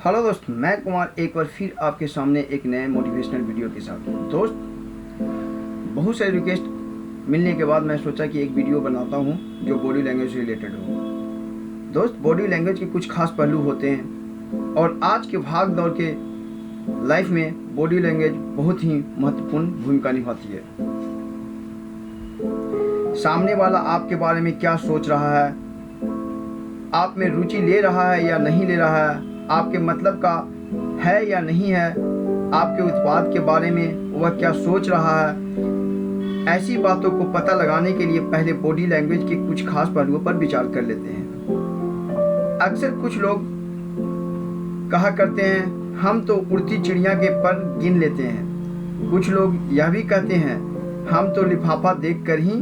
Hello दोस्त, मैं कुमार एक बार फिर आपके सामने एक नए मोटिवेशनल वीडियो के साथ हूँ। दोस्त, बहुत सारे रिक्वेस्ट मिलने के बाद मैं सोचा कि एक वीडियो बनाता हूँ जो बॉडी लैंग्वेज से रिलेटेड हो। दोस्त, बॉडी लैंग्वेज के कुछ खास पहलू होते हैं और आज के भाग दौड़ के लाइफ में बॉडी लैंग्वेज बहुत ही महत्वपूर्ण भूमिका निभाती है। सामने वाला आपके बारे में क्या सोच रहा है, आप में रुचि ले रहा है या नहीं ले रहा है, आपके मतलब का है या नहीं है, आपके उत्पाद के बारे में वह क्या सोच रहा है। ऐसी बातों को पता लगाने के लिए पहले बॉडी लैंग्वेज के कुछ खास पहलुओं पर विचार कर लेते हैं। अक्सर कुछ लोग कहा करते हैं, हम तो उड़ती चिड़िया के पर गिन लेते हैं। कुछ लोग यह भी कहते हैं, हम तो लिफाफा देखकर ही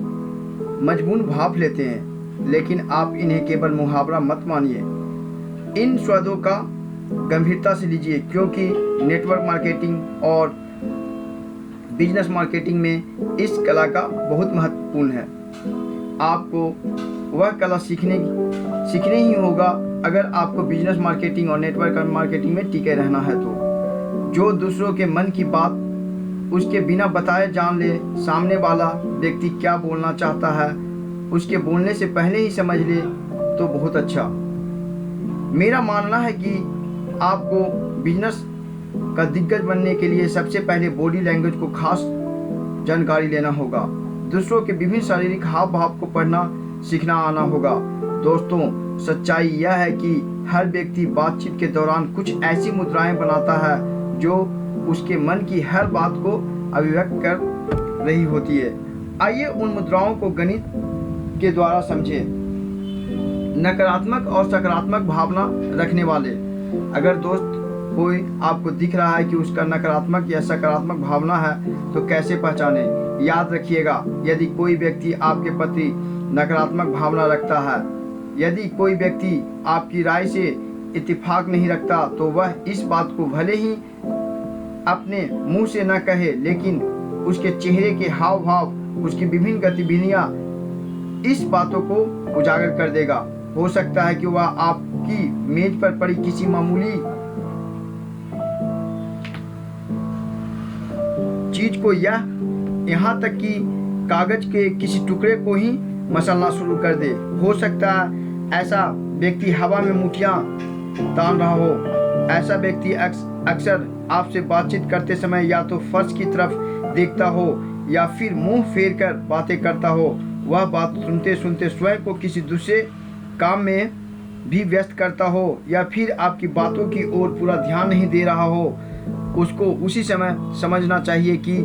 मजबून भाप लेते हैं। लेकिन आप इन्हें केवल मुहावरा मत मानिए, इन शब्दों का गंभीरता से लीजिए, क्योंकि नेटवर्क मार्केटिंग और बिजनेस मार्केटिंग में इस कला का बहुत महत्वपूर्ण है। आपको वह कला सीखने ही होगा अगर आपको बिजनेस मार्केटिंग और नेटवर्क मार्केटिंग में टिके रहना है। तो जो दूसरों के मन की बात उसके बिना बताए जान ले, सामने वाला व्यक्ति क्या बोलना चाहता है उसके बोलने से पहले ही समझ ले तो बहुत अच्छा। मेरा मानना है कि आपको बिजनेस का दिग्गज बनने के लिए सबसे पहले बॉडी लैंग्वेज को खास जानकारी लेना होगा। दूसरों के विभिन्न शारीरिक हाव भाव को पढ़ना सीखना आना होगा। दोस्तों, सच्चाई यह है कि हर व्यक्ति बातचीत के दौरान कुछ ऐसी मुद्राएं बनाता है जो उसके मन की हर बात को अभिव्यक्त कर रही होती है। आइए उन मुद्राओं को गणित के द्वारा समझें। नकारात्मक और सकारात्मक भावना रखने वाले। अगर दोस्त कोई आपको दिख रहा है कि उसका नकारात्मक या सकारात्मक भावना है तो कैसे पहचाने? याद रखिएगा, यदि कोई व्यक्ति आपके प्रति नकारात्मक भावना रखता है, यदि कोई व्यक्ति आपकी राय से इत्तेफाक नहीं रखता, तो वह इस बात को भले ही अपने मुंह से न कहे, लेकिन उसके चेहरे के हाव भाव, उसकी विभिन्न गतिविधियां इस बातों को उजागर कर देगा। हो सकता है कि वह आपकी मेज पर पड़ी किसी मामूली चीज को या यहाँ तक कि कागज के किसी टुकड़े को ही मसलना शुरू कर दे। हो सकता है ऐसा व्यक्ति हवा में मुठियां तान रहा हो। ऐसा व्यक्ति अक्सर आपसे बातचीत करते समय या तो फर्श की तरफ देखता हो या फिर मुंह फेर कर बातें करता हो। वह बात सुनते सुनते स्वयं को किसी दूसरे काम में भी व्यस्त करता हो या फिर आपकी बातों की ओर पूरा ध्यान नहीं दे रहा हो। उसको उसी समय समझना चाहिए कि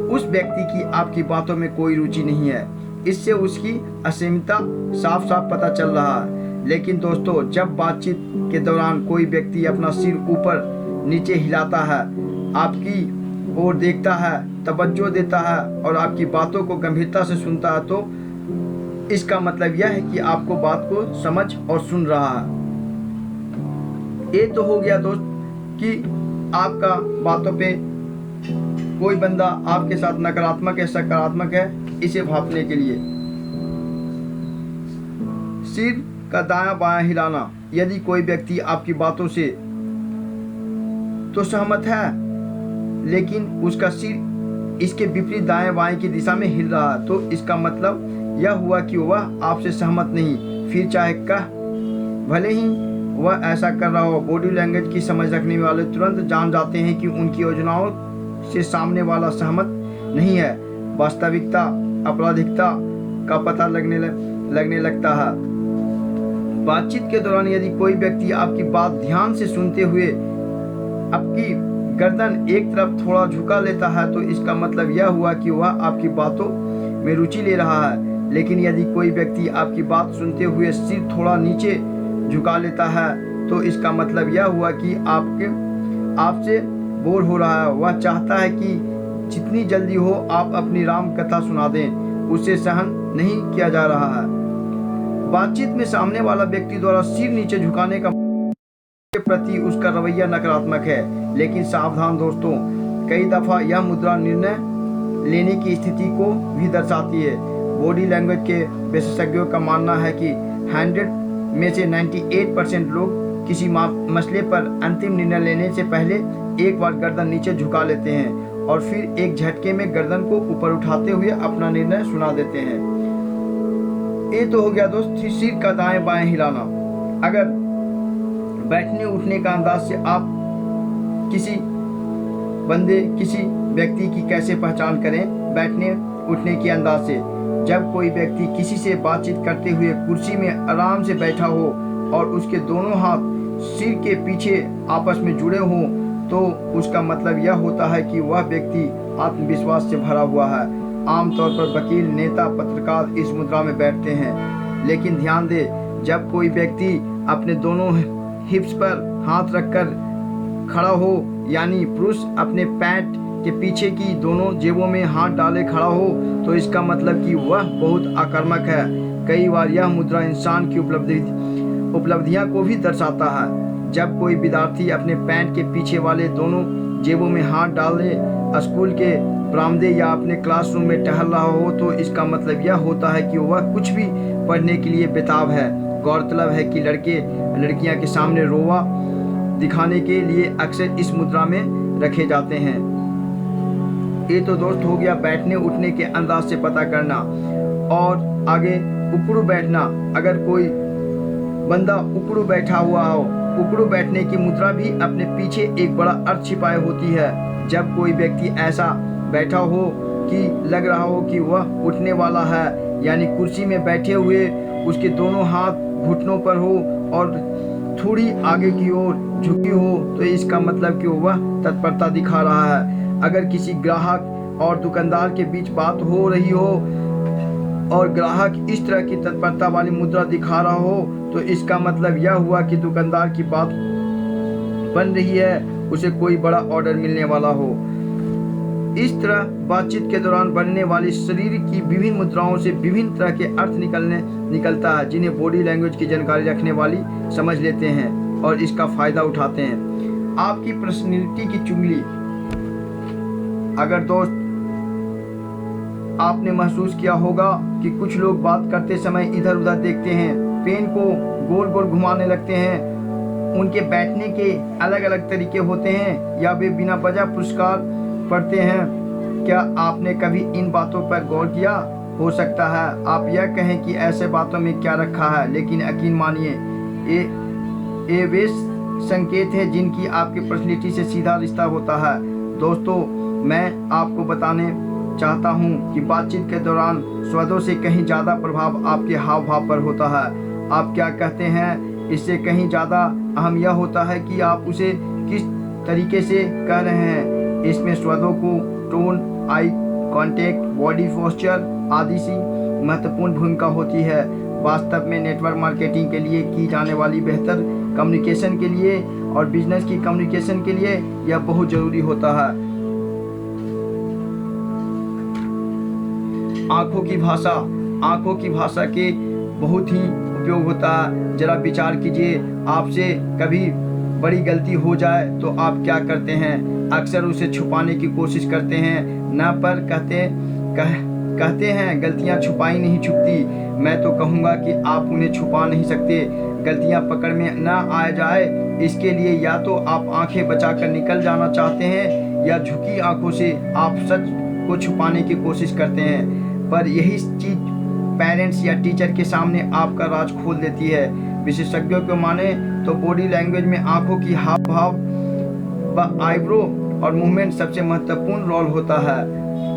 उस व्यक्ति की आपकी बातों में कोई रुचि नहीं है। इससे उसकी असहमता साफ साफ पता चल रहा है। लेकिन दोस्तों, जब बातचीत के दौरान कोई व्यक्ति अपना सिर ऊपर नीचे हिलाता है, आपकी ओर देखता है, तवज्जो देता है और आपकी बातों को गंभीरता से सुनता है, तो इसका मतलब यह है कि आपको बात को समझ और सुन रहा है। ये तो हो गया दोस्त कि आपका बातों पे कोई बंदा आपके साथ नकारात्मक या सकारात्मक है, इसे भांपने के लिए। सिर का दायां बायां हिलाना। यदि कोई व्यक्ति आपकी बातों से तो सहमत है, लेकिन उसका सिर इसके विपरीत दाएं बाएं की दिशा में हिल रहा है, तो इसका मतलब यह हुआ कि वह आपसे सहमत नहीं। फिर चाहे भले ही वह ऐसा कर रहा हो, बॉडी लैंग्वेज की समझ रखने वाले तुरंत जान जाते हैं कि उनकी योजनाओं से सामने वाला सहमत नहीं है। वास्तविकता आपराधिकता का पता लगने लगता है। बातचीत के दौरान यदि कोई व्यक्ति आपकी बात ध्यान से सुनते हुए आपकी गर्दन एक तरफ थोड़ा झुका लेता है, तो इसका मतलब यह हुआ कि वह आपकी बातों में रुचि ले रहा है। लेकिन यदि कोई व्यक्ति आपकी बात सुनते हुए सिर थोड़ा नीचे झुका लेता है, तो इसका मतलब यह हुआ कि आपसे बोर हो रहा है। वह चाहता है कि जितनी जल्दी हो आप अपनी राम कथा सुना दें। उसे सहन नहीं किया जा रहा है। बातचीत में सामने वाला व्यक्ति द्वारा सिर नीचे झुकाने का के प्रति उसका रवैया नकारात्मक है। लेकिन सावधान दोस्तों, कई दफा यह मुद्रा निर्णय लेने की स्थिति को भी दर्शाती है। बॉडी लैंग्वेज के विशेषज्ञों का मानना है कि 100 में से 98% लोग किसी मसले पर अंतिम निर्णय लेने से पहले एक बार गर्दन नीचे झुका लेते हैं और फिर एक झटके में गर्दन को ऊपर उठाते हुए अपना निर्णय सुना देते हैं। ये तो हो गया दोस्त सिर का दाएं बाएं हिलाना। अगर बैठने उठने का अंदाज से आप किसी व्यक्ति की कैसे पहचान करें? बैठने उठने के अंदाज से। जब कोई व्यक्ति किसी से बातचीत करते हुए कुर्सी में आराम से बैठा हो और उसके दोनों हाथ सिर के पीछे आपस में जुड़े हों, तो उसका मतलब यह होता है कि वह व्यक्ति आत्मविश्वास से भरा हुआ है। आमतौर पर वकील, नेता, पत्रकार इस मुद्रा में बैठते हैं। लेकिन ध्यान दें, जब कोई व्यक्ति अपने दोनों हिप्स पर हाथ रखकर खड़ा हो, यानी पुरुष अपने पैंट के पीछे की दोनों जेबों में हाथ डाले खड़ा हो, तो इसका मतलब कि वह बहुत आक्रामक है। कई बार यह मुद्रा इंसान की उपलब्धियां को भी दर्शाता है। जब कोई विद्यार्थी अपने पैंट के पीछे वाले दोनों जेबों में हाथ डाले स्कूल के बरामदे या अपने क्लासरूम में टहल रहा हो, तो इसका मतलब यह होता है कि वह कुछ भी पढ़ने के लिए बेताब है। गौरतलब है कि लड़के लड़कियां के सामने रोवा दिखाने के लिए अक्सर इस मुद्रा में रखे जाते हैं। ये तो दोस्त हो गया बैठने उठने के अंदाज से पता करना। और आगे उकड़ू बैठना। अगर कोई बंदा उकड़ू बैठा हुआ हो, उकड़ू बैठने की मुद्रा भी अपने पीछे एक बड़ा अर्थ छिपाए होती है। जब कोई व्यक्ति ऐसा बैठा हो कि लग रहा हो कि वह उठने वाला है, यानी कुर्सी में बैठे हुए उसके दोनों हाथ घुटनों पर हो और थोड़ी आगे की ओर झुकी हो, तो इसका मतलब कि वह तत्परता दिखा रहा है। अगर किसी ग्राहक और दुकानदार के बीच बात हो रही हो और ग्राहक इस तरह की तत्परता वाली मुद्रा दिखा रहा हो, तो इसका मतलब यह हुआ कि दुकानदार की बात बन रही है, उसे कोई बड़ा ऑर्डर मिलने वाला हो। इस तरह बातचीत के दौरान बनने वाली शरीर की विभिन्न मुद्राओं से विभिन्न तरह के अर्थ निकलता है, जिन्हें बॉडी लैंग्वेज की जानकारी रखने वाली समझ लेते हैं और इसका फायदा उठाते हैं। आपकी पर्सनैलिटी की चुंगली। अगर दोस्त आपने महसूस किया होगा कि कुछ लोग बात करते समय इधर उधर देखते हैं, पेन को गोल गोल घुमाने लगते हैं, उनके बैठने के अलग अलग तरीके होते हैं, या वे बिना वजह पुरस्कार पढ़ते हैं। क्या आपने कभी इन बातों पर गौर किया? हो सकता है आप यह कहें कि ऐसे बातों में क्या रखा है, लेकिन यकीन मानिए ये वे संकेत हैं जिनकी आपकी पर्सनैलिटी से सीधा रिश्ता होता है। दोस्तों, मैं आपको बताने चाहता हूं कि बातचीत के दौरान शब्दों से कहीं ज़्यादा प्रभाव आपके हाव भाव पर होता है। आप क्या कहते हैं, इससे कहीं ज़्यादा अहम यह होता है कि आप उसे किस तरीके से कह रहे हैं। इसमें शब्दों को tone, eye contact, body posture आदि सी महत्वपूर्ण भूमिका होती है। वास्तव में नेटवर्क मार्केटिंग के लिए की जाने वाली बेहतर कम्युनिकेशन के लिए और बिजनेस की कम्युनिकेशन के लिए यह बहुत ज़रूरी होता है। आंखों की भाषा के बहुत ही उपयोग होता है। जरा विचार कीजिए, आपसे कभी बड़ी गलती हो जाए तो आप क्या करते हैं? अक्सर उसे छुपाने की कोशिश करते हैं, न पर कहते हैं गलतियां छुपाई नहीं छुपती। मैं तो कहूँगा कि आप उन्हें छुपा नहीं सकते। गलतियां पकड़ में न आ जाए, इसके लिए या तो आप आंखें बचाकर निकल जाना चाहते हैं, या झुकी आंखों से आप सच को छुपाने की कोशिश करते हैं। पर यही चीज़ पेरेंट्स या टीचर के सामने आपका राज खोल देती है। विशेषज्ञों को माने तो बॉडी लैंग्वेज में आंखों की हाव भाव व आईब्रो और मूवमेंट सबसे महत्वपूर्ण रोल होता है।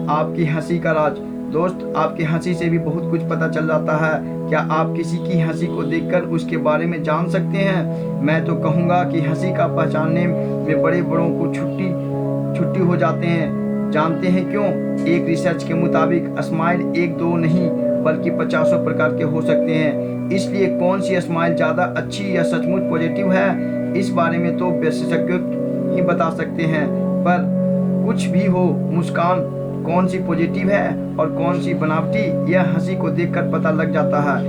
आपकी हंसी का राज। दोस्त, आपकी हंसी से भी बहुत कुछ पता चल जाता है। क्या आप किसी की हंसी को देखकर उसके बारे में जान सकते हैं? मैं तो कहूँगा कि हंसी का पहचानने में बड़े बड़ों को छुट्टी हो जाते हैं। जानते हैं क्यों? एक रिसर्च के मुताबिक स्माइल एक दो नहीं बल्कि 50 प्रकार के हो सकते हैं। इसलिए कौन सी स्माइल ज़्यादा अच्छी या सचमुच पॉजिटिव है, इस बारे में तो विशेषज्ञ ही बता सकते हैं। पर कुछ भी हो, मुस्कान कौन सी पॉजिटिव है और कौन सी बनावटी, यह हंसी को देखकर पता लग जाता है।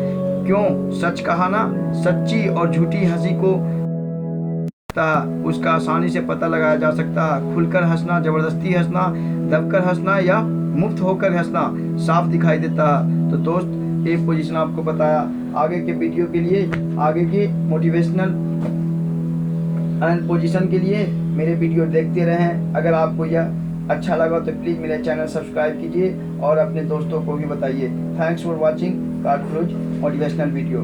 क्यों? सच कहा ना, सच्ची और झूठी हंसी को उसका आसानी से पता लगाया जा सकता है। खुलकर हंसना, जबरदस्ती हंसना, दबकर हंसना या मुक्त होकर हंसना साफ दिखाई देता है। तो दोस्त, एक पोजीशन आपको बताया। आगे के वीडियो के लिए, आगे के मोटिवेशनल अर्न पोजीशन के लिए मेरे वीडियो देखते रहें। अगर आपको यह अच्छा लगा तो प्लीज़ मेरे चैनल सब्सक्राइब कीजिए और अपने दोस्तों को भी बताइए। Thanks for watching card close motivational video.